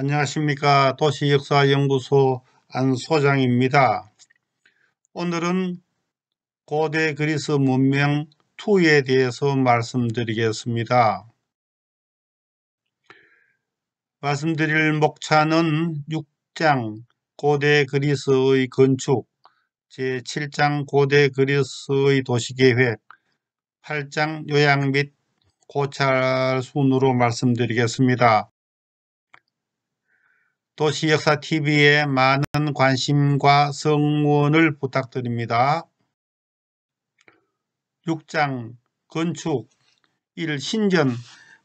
안녕하십니까. 도시역사연구소 안소장입니다. 오늘은 고대 그리스 문명 2에 대해서 말씀드리겠습니다. 말씀드릴 목차는 6장 고대 그리스의 건축, 제7장 고대 그리스의 도시계획, 8장 요약 및 고찰 순으로 말씀드리겠습니다. 도시역사TV에 많은 관심과 성원을 부탁드립니다. 6장 건축 1. 신전.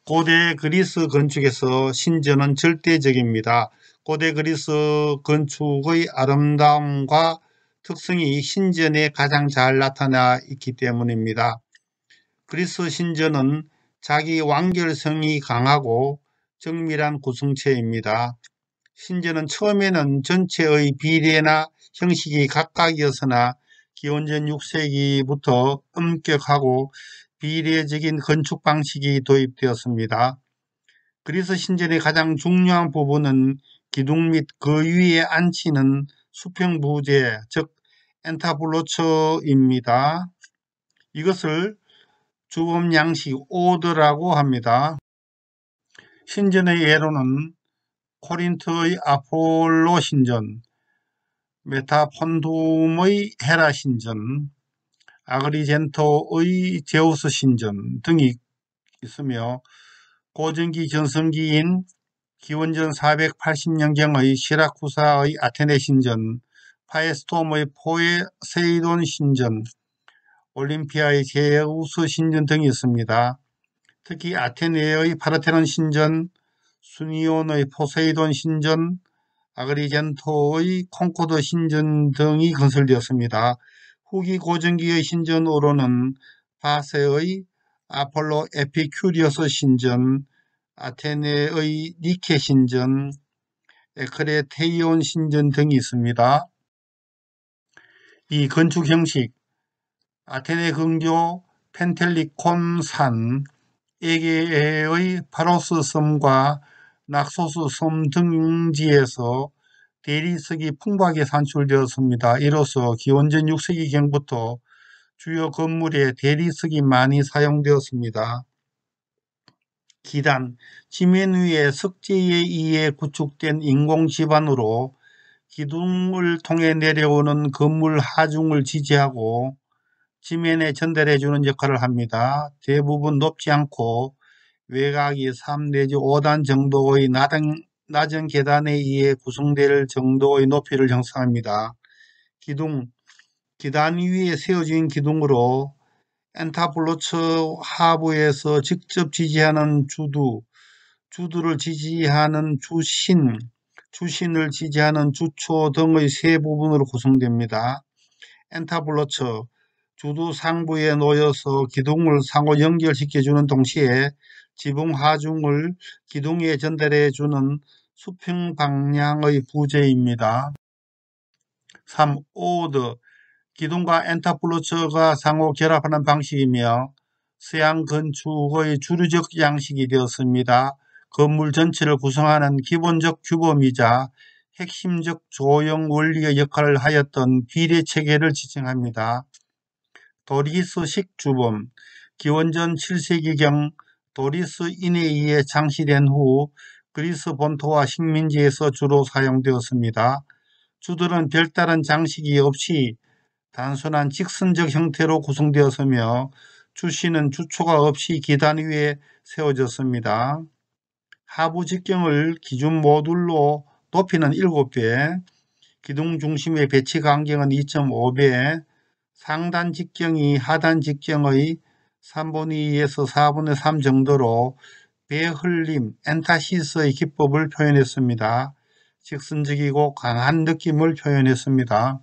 고대 그리스 건축에서 신전은 절대적입니다. 고대 그리스 건축의 아름다움과 특성이 신전에 가장 잘 나타나 있기 때문입니다. 그리스 신전은 자기 완결성이 강하고 정밀한 구성체입니다. 신전은 처음에는 전체의 비례나 형식이 각각이었으나 기원전 6세기부터 엄격하고 비례적인 건축 방식이 도입되었습니다. 그리스 신전의 가장 중요한 부분은 기둥 및 그 위에 앉히는 수평 부재, 즉 엔타블로처입니다. 이것을 주범 양식 오더라고 합니다. 신전의 예로는 코린트의 아폴로 신전, 메타폰둠의 헤라 신전, 아그리젠토의 제우스 신전 등이 있으며 고전기 전성기인 기원전 480년경의 시라쿠사의 아테네 신전, 파에스톰의 포세이돈 신전, 올림피아의 제우스 신전 등이 있습니다. 특히 아테네의 파르테논 신전, 수니온의 포세이돈 신전, 아그리젠토의 콩코드 신전 등이 건설되었습니다. 후기 고전기의 신전으로는 바세의 아폴로 에피큐리어스 신전, 아테네의 니케 신전, 에크레테이온 신전 등이 있습니다. 이 건축 형식, 아테네 근교 펜텔리콘 산, 에게의 파로스 섬과 낙소스 섬 등지에서 대리석이 풍부하게 산출되었습니다. 이로써 기원전 6세기경부터 주요 건물에 대리석이 많이 사용되었습니다. 기단, 지면 위에 석재에 의해 구축된 인공지반으로 기둥을 통해 내려오는 건물 하중을 지지하고 지면에 전달해주는 역할을 합니다. 대부분 높지 않고 외곽이 3 내지 5단 정도의 낮은 계단에 의해 구성될 정도의 높이를 형성합니다. 기둥, 기단 위에 세워진 기둥으로 엔타블로처 하부에서 직접 지지하는 주두를 지지하는 주신, 주신을 지지하는 주초 등의 세 부분으로 구성됩니다. 엔타블로처, 주두 상부에 놓여서 기둥을 상호 연결시켜주는 동시에 지붕 하중을 기둥에 전달해주는 수평 방향의 부재입니다. 3. 오더, 기둥과 엔타블로처가 상호 결합하는 방식이며 서양 건축의 주류적 양식이 되었습니다. 건물 전체를 구성하는 기본적 규범이자 핵심적 조형 원리의 역할을 하였던 비례체계를 지칭합니다. 도리스식 주범, 기원전 7세기경 도리스인에 의해 창시된 후 그리스 본토와 식민지에서 주로 사용되었습니다. 주들은 별다른 장식이 없이 단순한 직선적 형태로 구성되었으며 주신은 주초가 없이 기단 위에 세워졌습니다. 하부 직경을 기준 모듈로 높이는 7배, 기둥 중심의 배치 간격은 2.5배, 상단 직경이 하단 직경의 3분의 2에서 4분의 3 정도로 배흘림, 엔타시스의 기법을 표현했습니다. 직선적이고 강한 느낌을 표현했습니다.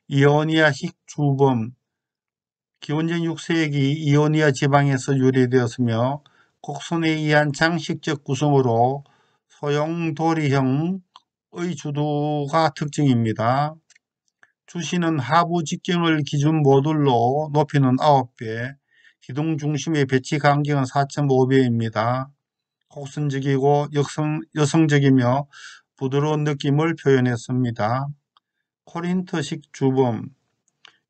이오니아식 주범, 기원전 6세기 이오니아 지방에서 유래되었으며 곡선에 의한 장식적 구성으로 소용도리형의 주도가 특징입니다. 주신은 하부 직경을 기준 모듈로 높이는 9배, 기둥 중심의 배치 간격은 4.5배입니다. 곡선적이고 여성적이며 부드러운 느낌을 표현했습니다. 코린트식 주범.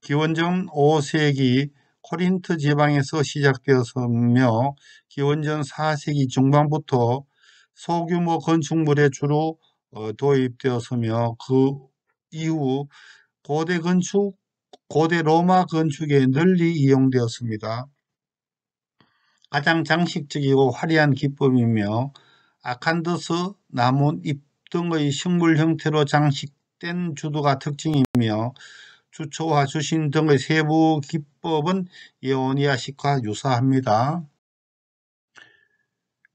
기원전 5세기 코린트 지방에서 시작되었으며 기원전 4세기 중반부터 소규모 건축물에 주로 도입되었으며 그 이후 고대 로마 건축에 널리 이용되었습니다. 가장 장식적이고 화려한 기법이며 아칸더스 나뭇잎 등의 식물 형태로 장식된 주도가 특징이며 주초와 주신 등의 세부 기법은 이오니아식과 유사합니다.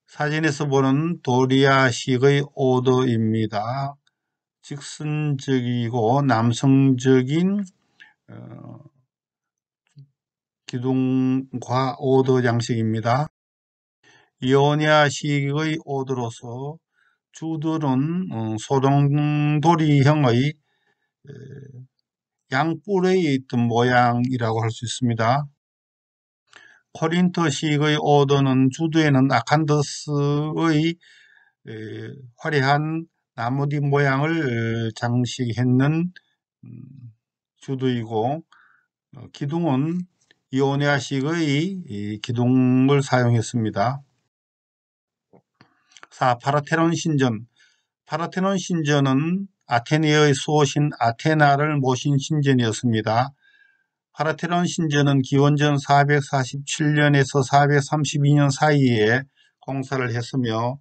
사진에서 보는 도리아식의 오더입니다. 직선적이고 남성적인 기둥과 오더 양식입니다. 이오니아식의 오더로서 주들은 소동돌이형의 양뿔에 있던 모양이라고 할 수 있습니다. 코린토식의 오더는 주도에는 아칸더스의 화려한 나뭇잎 모양을 장식했는 주도이고 기둥은 이오니아식의 기둥을 사용했습니다. 4. 파라테논 신전. 파라테논 신전은 아테네의 수호신 아테나를 모신 신전이었습니다. 파라테논 신전은 기원전 447년에서 432년 사이에 공사를 했으며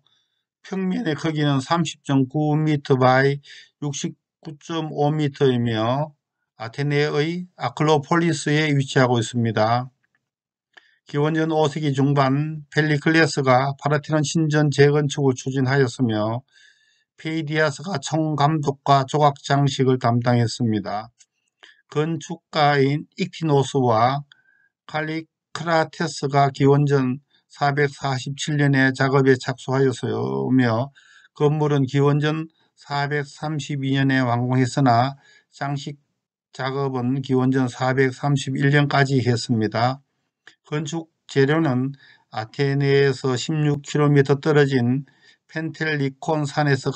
평면의 크기는 30.9m 바이 69.5m이며 아테네의 아크로폴리스에 위치하고 있습니다. 기원전 5세기 중반 펠리클레스가 파라테논 신전 재건축을 추진하였으며 페이디아스가 총감독과 조각 장식을 담당했습니다. 건축가인 익티노스와 칼리크라테스가 기원전 447년에 작업에 착수하였으며 건물은 기원전 432년에 완공했으나 장식 작업은 기원전 431년까지 했습니다. 건축 재료는 아테네에서 16km 떨어진 펜텔리콘 산에서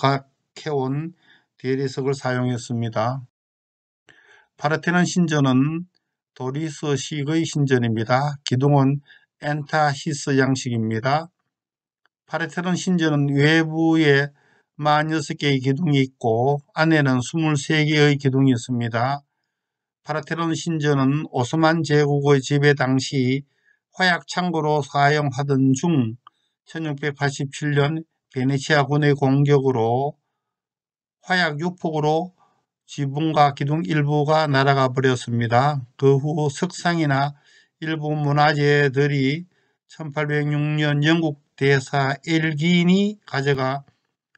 캐온 대리석을 사용했습니다. 파르테논 신전은 도리스식의 신전입니다. 기둥은 엔타시스 양식입니다. 파르테논 신전은 외부에 46개의 기둥이 있고 안에는 23개의 기둥이 있습니다. 파르테논 신전은 오스만 제국의 지배 당시 화약 창고로 사용하던 중 1687년 베네치아군의 공격으로 화약 유폭으로 지붕과 기둥 일부가 날아가 버렸습니다. 그 후 석상이나 일부 문화재들이 1806년 영국 대사 엘긴이 가져가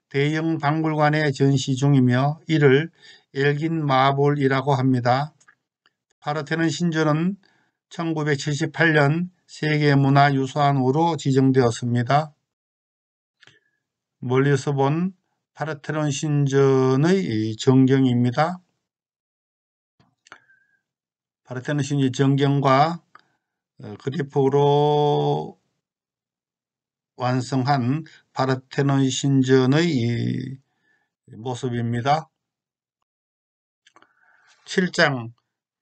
대형 박물관에 전시 중이며 이를 엘긴 마블이라고 합니다. 파르테논 신전은 1978년 세계문화유산으로 지정되었습니다. 멀리서 본 파르테논 신전의 전경입니다. 파르테논 신전 전경과 그래프로 완성한 파르테논 신전의 모습입니다. 7장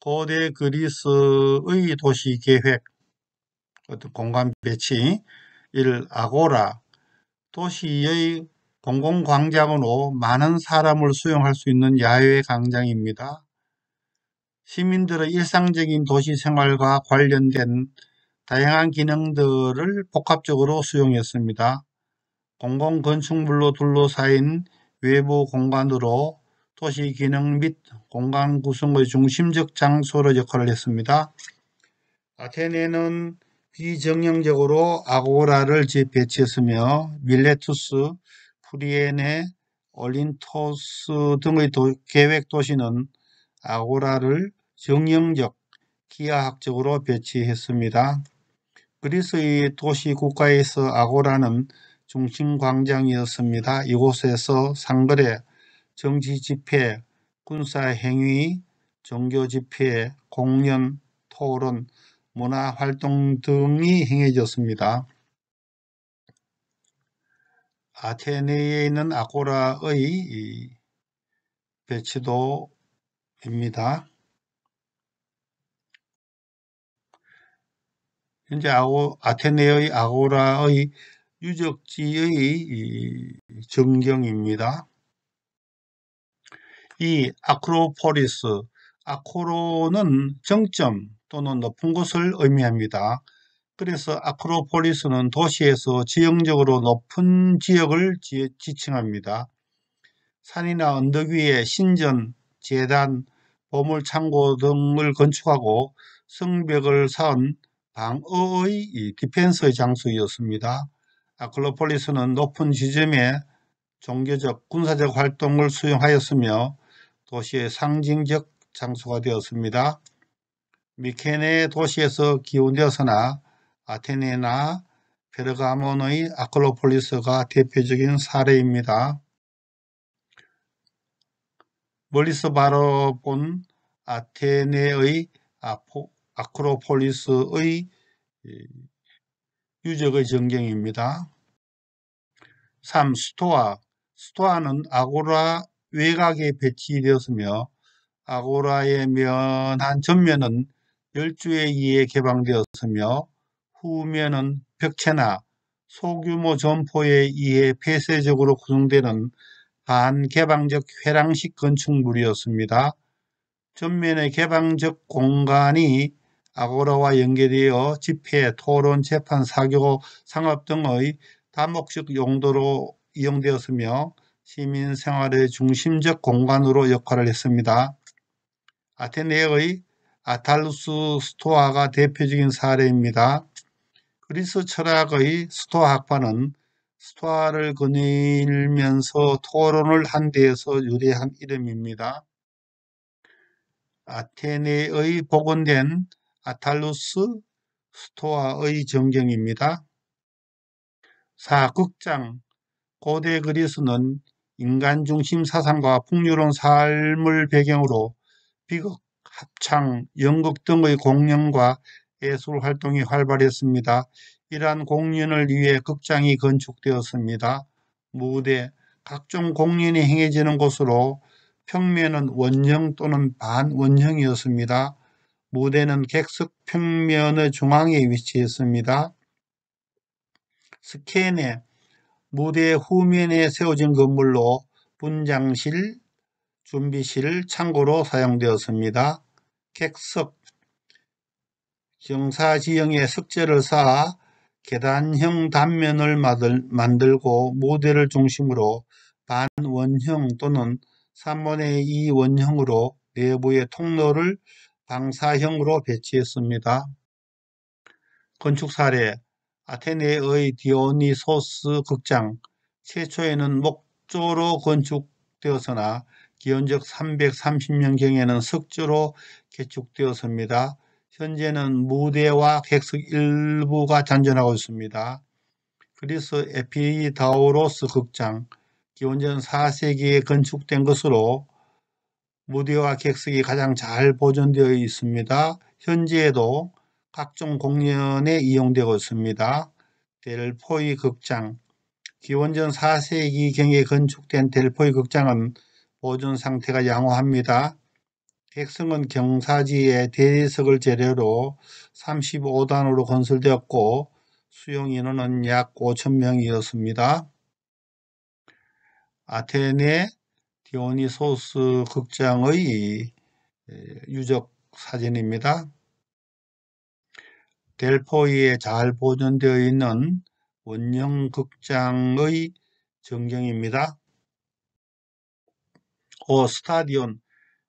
고대 그리스의 도시 계획, 공간 배치. 1. 아고라. 도시의 공공광장으로 많은 사람을 수용할 수 있는 야외 광장입니다. 시민들의 일상적인 도시 생활과 관련된 다양한 기능들을 복합적으로 수용했습니다. 공공건축물로 둘러싸인 외부 공간으로 도시 기능 및 공간 구성의 중심적 장소로 역할을 했습니다. 아테네는 비정형적으로 아고라를 배치했으며 밀레투스, 프리에네, 올린토스 등의 계획 도시는 아고라를 정형적, 기하학적으로 배치했습니다. 그리스의 도시 국가에서 아고라는 중심 광장이었습니다. 이곳에서 상거래, 정치 집회, 군사 행위, 종교 집회, 공연, 토론, 문화 활동 등이 행해졌습니다. 아테네에 있는 아고라의 배치도입니다. 현재 아테네의 아고라의 유적지의 전경입니다. 이 아크로폴리스, 아크로는 정점 또는 높은 곳을 의미합니다. 그래서 아크로폴리스는 도시에서 지형적으로 높은 지역을 지칭합니다. 산이나 언덕 위에 신전, 제단, 보물창고 등을 건축하고 성벽을 쌓은 방어의 디펜스의 장소였습니다. 아크로폴리스는 높은 지점에 종교적, 군사적 활동을 수용하였으며 도시의 상징적 장소가 되었습니다. 미케네 도시에서 기원되었으나 아테네나 페르가몬의 아크로폴리스가 대표적인 사례입니다. 멀리서 바라본 아테네의 아크로폴리스의 유적의 전경입니다. 3. 스토아. 스토아는 아고라 외곽에 배치되었으며 아고라의 면한 전면은 열주에 의해 개방되었으며 후면은 벽체나 소규모 점포에 의해 폐쇄적으로 구성되는 반개방적 회랑식 건축물이었습니다. 전면의 개방적 공간이 아고라와 연계되어 집회, 토론, 재판, 사교, 상업 등의 다목적 용도로 이용되었으며 시민 생활의 중심적 공간으로 역할을 했습니다. 아테네의 아탈루스 스토아가 대표적인 사례입니다. 그리스 철학의 스토아 학파는 스토아를 거닐면서 토론을 한 데에서 유래한 이름입니다. 아테네의 복원된 아탈루스 스토아의 전경입니다. 4. 극장. 고대 그리스는 인간 중심 사상과 풍요로운 삶을 배경으로 비극, 합창, 연극 등의 공연과 예술 활동이 활발했습니다. 이러한 공연을 위해 극장이 건축되었습니다. 무대, 각종 공연이 행해지는 곳으로 평면은 원형 또는 반원형이었습니다. 무대는 객석 평면의 중앙에 위치했습니다. 스케네, 무대 후면에 세워진 건물로 분장실, 준비실, 창고로 사용되었습니다. 객석, 정사지형에 석재를 쌓아 계단형 단면을 만들고 무대를 중심으로 반원형 또는 3분의 2 원형으로 내부의 통로를 방사형으로 배치했습니다. 건축 사례. 아테네의 디오니소스 극장. 최초에는 목조로 건축되었으나 기원적 330년경에는 석조로 개축되었습니다. 현재는 무대와 객석 일부가 잔존하고 있습니다. 그리스 에피다우로스 극장. 기원전 4세기에 건축된 것으로 무대와 객석이 가장 잘 보존되어 있습니다. 현재에도 각종 공연에 이용되고 있습니다. 델포이 극장. 기원전 4세기경에 건축된 델포이 극장은 보존 상태가 양호합니다. 객석은 경사지에 대리석을 재료로 35단으로 건설되었고 수용 인원은 약 5,000명이었습니다. 아테네 디오니소스 극장의 유적 사진입니다. 델포이에 잘 보존되어 있는 원형 극장의 전경입니다. 5. 스타디온.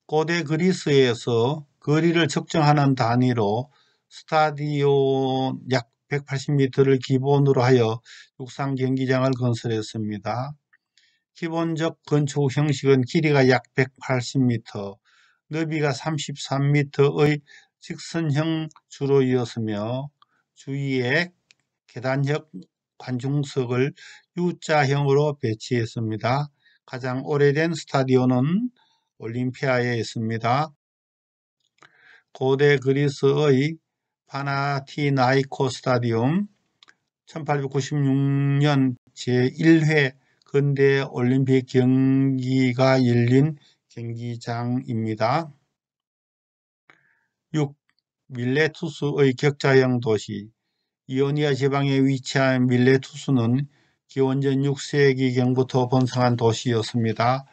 고대 그리스에서 거리를 측정하는 단위로 스타디온 약 180m를 기본으로 하여 육상 경기장을 건설했습니다. 기본적 건축 형식은 길이가 약 180m, 너비가 33m의 직선형 주로 이었으며 주위에 계단형 관중석을 U자형으로 배치했습니다. 가장 오래된 스타디온은 올림피아에 있습니다. 고대 그리스의 파나티나이코 스타디움, 1896년 제1회 근대 올림픽 경기가 열린 경기장입니다. 6. 밀레투스의 격자형 도시. 이오니아 지방에 위치한 밀레투스는 기원전 6세기경부터 번성한 도시였습니다.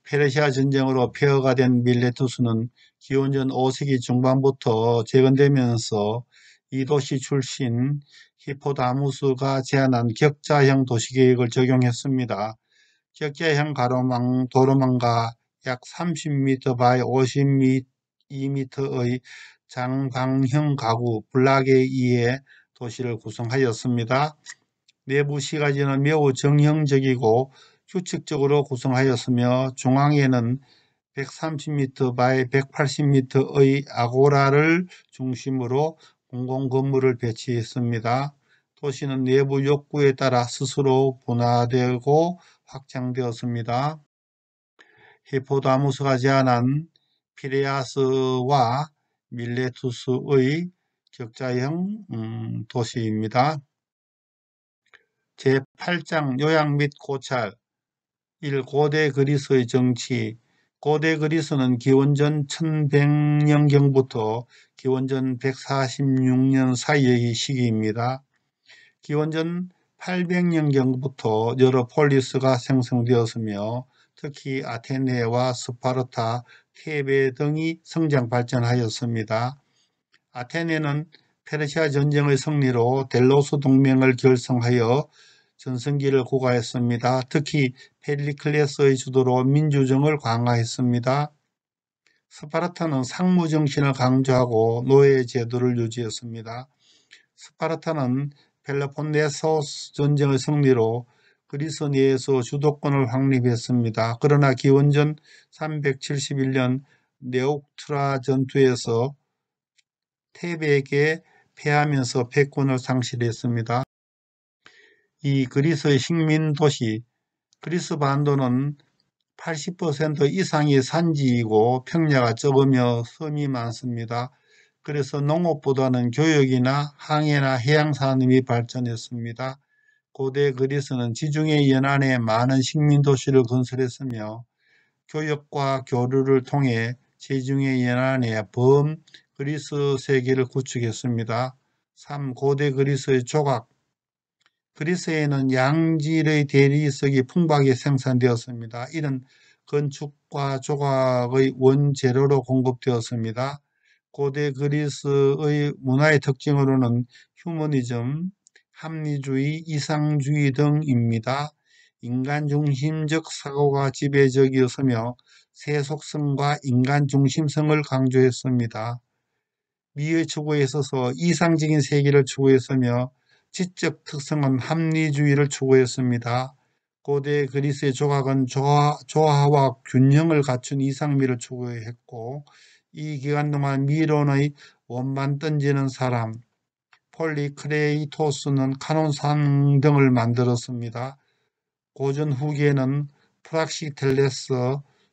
페르시아 전쟁으로 폐허가 된 밀레투스는 기원전 5세기 중반부터 재건되면서 이 도시 출신 히포다무스가 제안한 격자형 도시계획을 적용했습니다. 격자형 도로망과 약 30m 바이 52m의 장방형 가구 블락에 의해 도시를 구성하였습니다. 내부 시가지는 매우 정형적이고 규칙적으로 구성하였으며 중앙에는 130m 바이 180m의 아고라를 중심으로 공공건물을 배치했습니다. 도시는 내부 욕구에 따라 스스로 분화되고 확장되었습니다. 히포다무스가 제안한 피레아스와 밀레투스의 격자형 도시입니다. 제8장 요약 및 고찰. 1. 고대 그리스의 정치. 고대 그리스는 기원전 1100년경부터 기원전 146년 사이의 시기입니다. 기원전 800년경부터 여러 폴리스가 생성되었으며 특히 아테네와 스파르타, 테베 등이 성장 발전하였습니다. 아테네는 페르시아 전쟁의 승리로 델로스 동맹을 결성하여 전성기를 구가했습니다. 특히 페리클레스의 주도로 민주정을 강화했습니다. 스파르타는 상무 정신을 강조하고 노예 제도를 유지했습니다. 스파르타는 펠로폰네소스 전쟁의 승리로 그리스 내에서 주도권을 확립했습니다. 그러나 기원전 371년 네옥트라 전투에서 테베에게 패하면서 패권을 상실했습니다. 이 그리스의 식민도시. 그리스 반도는 80% 이상이 산지이고 평야가 적으며 섬이 많습니다. 그래서 농업보다는 교육이나 항해나 해양산업이 발전했습니다. 고대 그리스는 지중해 연안에 많은 식민도시를 건설했으며 교역과 교류를 통해 지중해 연안의 그리스 세계를 구축했습니다. 3. 고대 그리스의 조각. 그리스에는 양질의 대리석이 풍부하게 생산되었습니다. 이는 건축과 조각의 원재료로 공급되었습니다. 고대 그리스의 문화의 특징으로는 휴머니즘, 합리주의, 이상주의 등입니다. 인간 중심적 사고가 지배적이었으며 세속성과 인간 중심성을 강조했습니다. 미의 추구에 있어서 이상적인 세계를 추구했으며 지적 특성은 합리주의를 추구했습니다. 고대 그리스의 조각은 조화와 균형을 갖춘 이상미를 추구했고 이 기간 동안 미론의 원반 던지는 사람, 폴리크레이토스는 카논상 등을 만들었습니다. 고전 후기에는 프락시텔레스,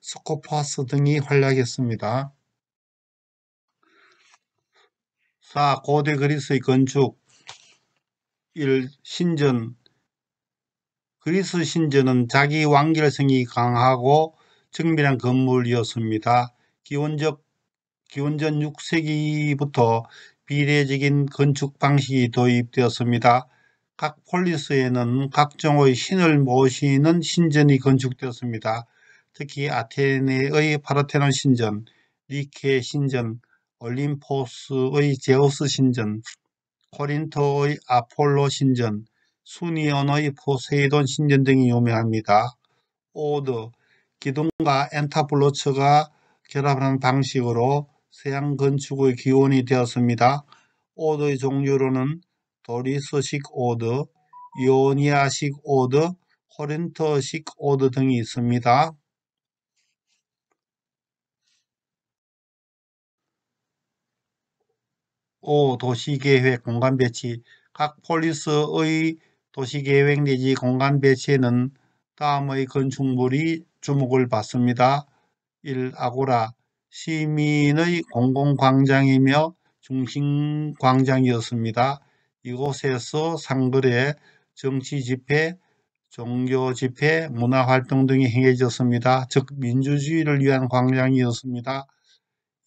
스코파스 등이 활약했습니다. 4. 고대 그리스의 건축. 1. 신전. 그리스 신전은 자기 완결성이 강하고 정밀한 건물이었습니다. 기원전 6세기부터 비례적인 건축 방식이 도입되었습니다. 각 폴리스에는 각종의 신을 모시는 신전이 건축되었습니다. 특히 아테네의 파르테논 신전, 니케 신전, 올림포스의 제우스 신전, 코린토의 아폴로 신전, 수니온의 포세이돈 신전 등이 유명합니다. 오드, 기둥과 엔타블로처가 결합하는 방식으로 서양 건축의 기원이 되었습니다. 오드의 종류로는 도리스식 오드, 이오니아식 오드, 코린토식 오드 등이 있습니다. 5. 도시계획, 공간배치. 각 폴리스의 도시계획 내지 공간배치에는 다음의 건축물이 주목을 받습니다. 1. 아고라. 시민의 공공광장이며 중심광장이었습니다. 이곳에서 상거래, 정치집회, 종교 집회, 문화활동 등이 행해졌습니다. 즉 민주주의를 위한 광장이었습니다.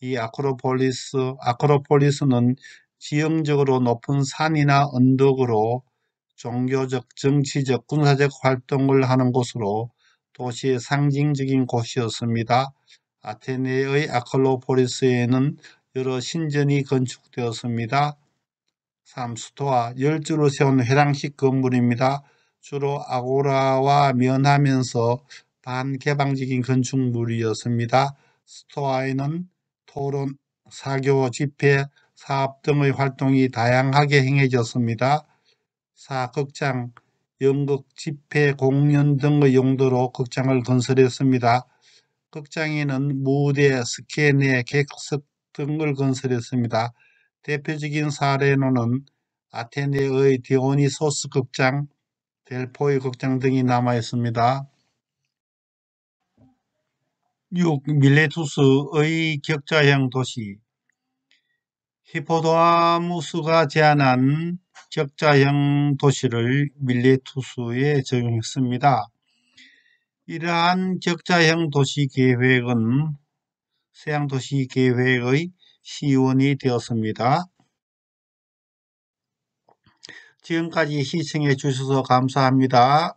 이 아크로폴리스는 지형적으로 높은 산이나 언덕으로 종교적, 정치적, 군사적 활동을 하는 곳으로 도시의 상징적인 곳이었습니다. 아테네의 아크로폴리스에는 여러 신전이 건축되었습니다. 3. 스토아, 열주로 세운 회당식 건물입니다. 주로 아고라와 면하면서 반개방적인 건축물이었습니다. 스토아에는 토론, 사교, 집회, 사업 등의 활동이 다양하게 행해졌습니다. 4. 극장, 연극, 집회, 공연 등의 용도로 극장을 건설했습니다. 극장에는 무대, 스케네, 객석 등을 건설했습니다. 대표적인 사례로는 아테네의 디오니소스 극장, 델포이 극장 등이 남아 있습니다. 6. 밀레투스의 격자형 도시. 히포도아무스가 제안한 격자형 도시를 밀레투스에 적용했습니다. 이러한 격자형 도시 계획은 서양도시 계획의 시원이 되었습니다. 지금까지 시청해 주셔서 감사합니다.